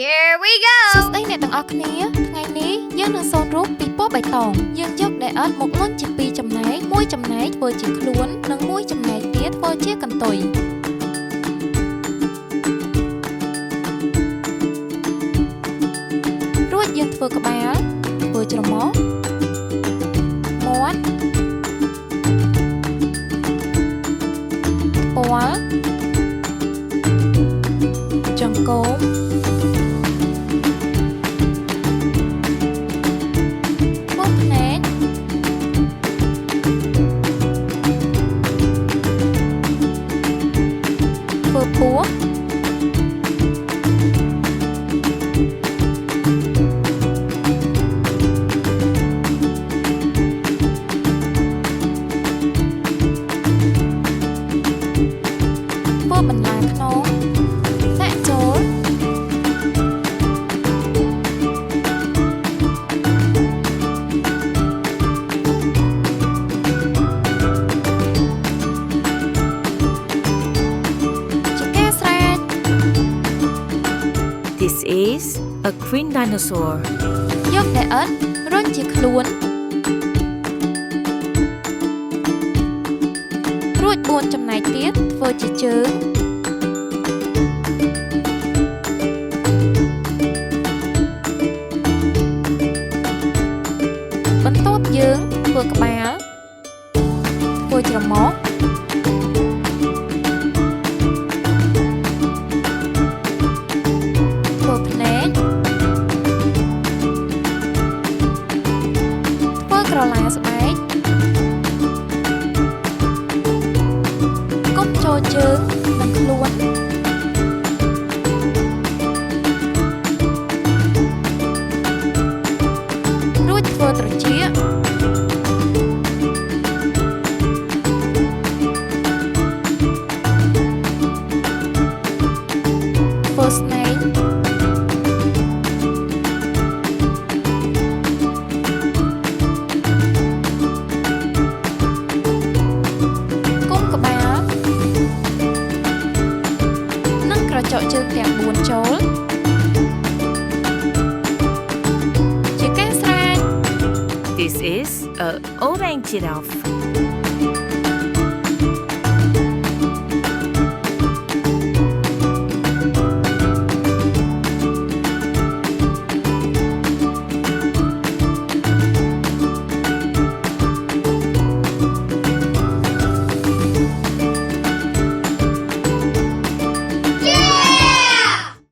Here we go សួស្តីអ្នកទាំងអស់គ្នាថ្ងៃនេះយើងនឹងសូនរូបពីពណ៌បៃតងយើងយកដែលអត់មកលុញជាពីរចំណែកមួយចំណែកធ្វើជាខ្លួននិងមួយចំណែកទៀតធ្វើជាកន្ទុយរួចយើងធ្វើក្បាលធ្វើច្រមុះមាត់ពាល់ចង្កូមធ្វើពោះធ្វើបន្លែខ្នងសាក់ចូលThis is a green dinosaur. យកតែឥតរុញជាខ្លួនរួច4ចំណែកទៀតធ្វើជាជើងបន្ទាប់យើងធ្វើក្បាលធ្វើច្រមុះធ្វើភ្នែកធ្វើក្រឡាស្បែកគុំចូលជើងនិងខ្លួនរួចធ្វើត្រចៀកធ្វើស្នែងចកជើងទាំង4ចូលជាការស្រេច This is a orange giraffe.